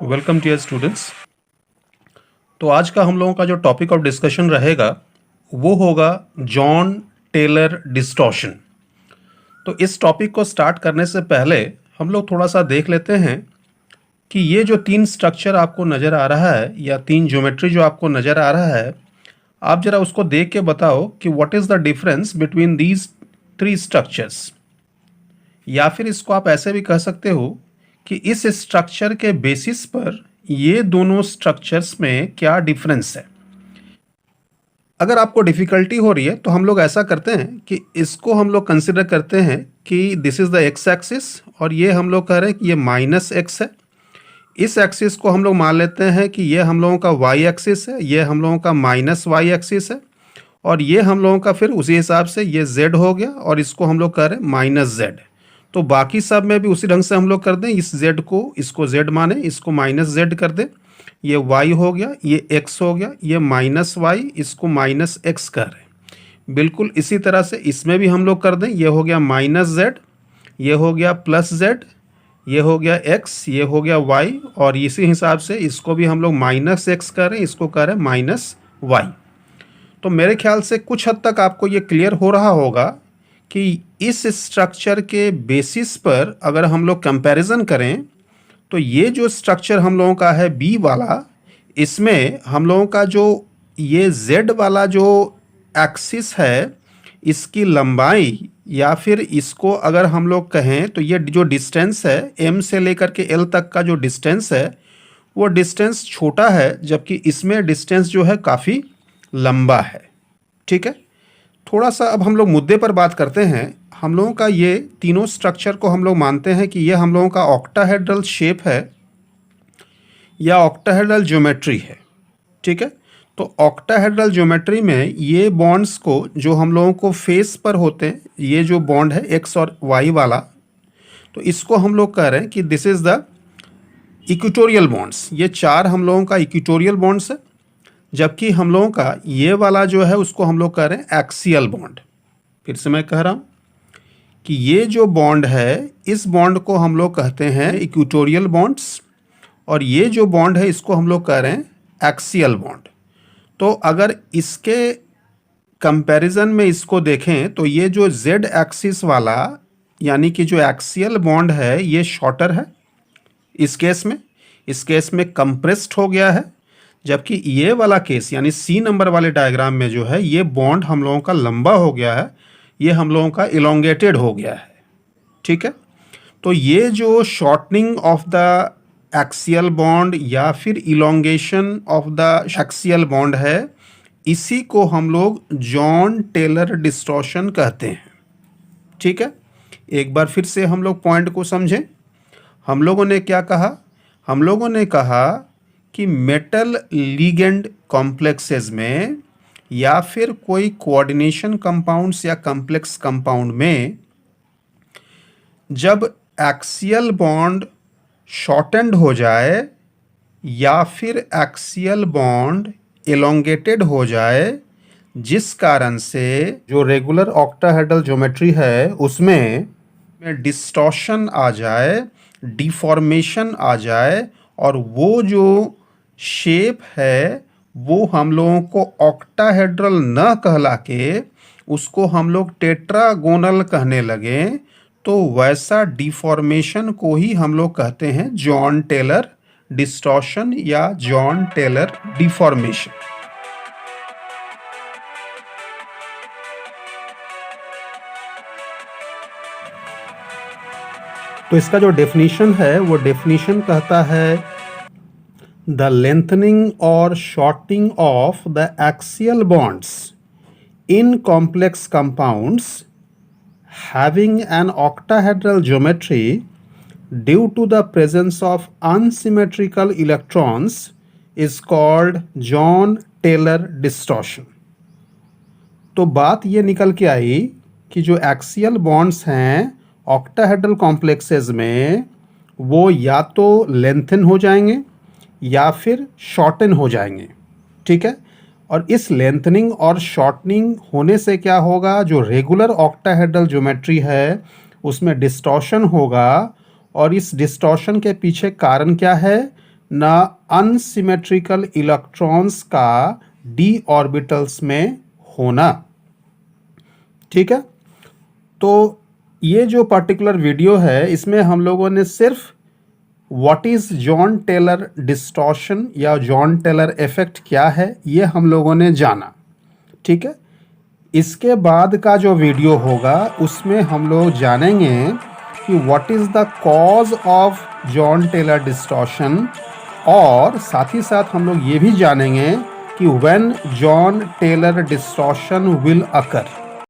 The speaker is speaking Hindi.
Welcome dear students. तो आज का हम लोगों का जो टॉपिक ऑफ डिस्कशन रहेगा वो होगा जॉन टेलर डिस्टॉर्शन। तो इस टॉपिक को स्टार्ट करने से पहले हम लोग थोड़ा सा देख लेते हैं कि ये जो तीन स्ट्रक्चर आपको नज़र आ रहा है या तीन ज्योमेट्री जो आपको नज़र आ रहा है, आप जरा उसको देख के बताओ कि what is the difference between these three structures. या फिर इसको आप ऐसे भी कह सकते हो कि इस स्ट्रक्चर के बेसिस पर ये दोनों स्ट्रक्चर्स में क्या डिफरेंस है। अगर आपको डिफ़िकल्टी हो रही है तो हम लोग ऐसा करते हैं कि इसको हम लोग कंसिडर करते हैं कि this is the x axis और ये हम लोग कह रहे हैं कि ये माइनस एक्स है। इस एक्सिस को हम लोग मान लेते हैं कि ये हम लोगों का वाई एक्सिस है, ये हम लोगों का माइनस वाई एक्सिस है और ये हम लोगों का फिर उसी हिसाब से ये z हो गया और इसको हम लोग कह रहे हैं माइनस z। तो बाकी सब में भी उसी ढंग से हम लोग कर दें, इस z को इसको z माने, इसको माइनस z कर दें। ये y हो गया, ये x हो गया, ये माइनस y, इसको माइनस x कर रहे हैं। बिल्कुल इसी तरह से इसमें भी हम लोग कर दें, ये हो गया माइनस z, ये हो गया प्लस z, ये हो गया x, ये हो गया y और इसी हिसाब से इसको भी हम लोग माइनस x कर रहे हैं, इसको कर रहे हैं माइनस y। तो मेरे ख्याल से कुछ हद तक आपको ये क्लियर हो रहा होगा कि इस स्ट्रक्चर के बेसिस पर अगर हम लोग कंपैरिजन करें तो ये जो स्ट्रक्चर हम लोगों का है बी वाला, इसमें हम लोगों का जो ये जेड वाला जो एक्सिस है इसकी लंबाई या फिर इसको अगर हम लोग कहें तो ये जो डिस्टेंस है एम से लेकर के एल तक का जो डिस्टेंस है वो डिस्टेंस छोटा है, जबकि इसमें डिस्टेंस जो है काफ़ी लंबा है। ठीक है, थोड़ा सा अब हम लोग मुद्दे पर बात करते हैं। हम लोगों का ये तीनों स्ट्रक्चर को हम लोग मानते हैं कि ये हम लोगों का ऑक्टाहेड्रल शेप है या ऑक्टाहेड्रल ज्योमेट्री है। ठीक है, तो ऑक्टाहेड्रल ज्योमेट्री में ये बॉन्ड्स को जो हम लोगों को फेस पर होते हैं, ये जो बॉन्ड है एक्स और वाई वाला, तो इसको हम लोग कह रहे हैं कि this is the equatorial bonds. ये चार हम लोगों का इक्वेटोरियल बॉन्ड्स है, जबकि हम लोगों का ये वाला जो है उसको हम लोग कह रहे हैं एक्सियल बॉन्ड। फिर से मैं कह रहा हूँ कि ये जो बॉन्ड है इस बॉन्ड को हम लोग कहते हैं इक्वेटोरियल बॉन्ड्स और ये जो बॉन्ड है इसको हम लोग कह रहे हैं एक्सियल बॉन्ड। तो अगर इसके कंपैरिजन में इसको देखें तो ये जो जेड एक्सिस वाला यानी कि जो एक्सियल बॉन्ड है ये शॉर्टर है इस केस में कंप्रेस्ड हो गया है, जबकि ये वाला केस यानी सी नंबर वाले डायग्राम में जो है ये बॉन्ड हम लोगों का लंबा हो गया है, ये हम लोगों का इलोंगेटेड हो गया है। ठीक है, तो ये जो shortening of the axial bond या फिर elongation of the axial bond है, इसी को हम लोग जॉन टेलर डिस्टॉर्शन कहते हैं। ठीक है, एक बार फिर से हम लोग पॉइंट को समझें। हम लोगों ने क्या कहा? हम लोगों ने कहा कि मेटल लिगेंड कॉम्प्लेक्सेस में या फिर कोई कोऑर्डिनेशन कंपाउंड्स या कॉम्प्लेक्स कंपाउंड में जब एक्सियल बॉन्ड शॉर्टेंड हो जाए या फिर एक्सियल बॉन्ड एलोंगेटेड हो जाए, जिस कारण से जो रेगुलर ऑक्टाहेड्रल ज्योमेट्री है उसमें डिस्टॉर्शन आ जाए, डिफॉर्मेशन आ जाए और वो जो शेप है वो हम लोगों को ऑक्टाहेड्रल न कहला के उसको हम लोग टेट्रागोनल कहने लगे, तो वैसा डिफॉर्मेशन को ही हम लोग कहते हैं जॉन टेलर डिस्टॉर्शन या जॉन टेलर डिफॉर्मेशन। तो इसका जो डेफिनेशन है वो डेफिनेशन कहता है the lengthening or shortening of the axial bonds in complex compounds having an octahedral geometry due to the presence of unsymmetrical electrons is called John Taylor distortion। तो बात ये निकल के आई कि जो एक्सियल बॉन्ड्स हैं ऑक्टाहेड्रल कॉम्प्लेक्सेस में वो या तो लेंथन हो जाएंगे या फिर शॉर्टन हो जाएंगे। ठीक है, और इस लेंथनिंग और शॉर्टनिंग होने से क्या होगा, जो रेगुलर ऑक्टाहेड्रल ज्योमेट्री है उसमें डिस्टॉर्शन होगा और इस डिस्टॉर्शन के पीछे कारण क्या है, ना अनसिमेट्रिकल इलेक्ट्रॉन्स का डी ऑर्बिटल्स में होना। ठीक है, तो ये जो पर्टिकुलर वीडियो है इसमें हम लोगों ने सिर्फ what is John Taylor distortion या जॉन टेलर इफेक्ट क्या है ये हम लोगों ने जाना। ठीक है, इसके बाद का जो वीडियो होगा उसमें हम लोग जानेंगे कि what is the cause of John Taylor distortion, और साथ ही साथ हम लोग ये भी जानेंगे कि when John Taylor distortion will occur.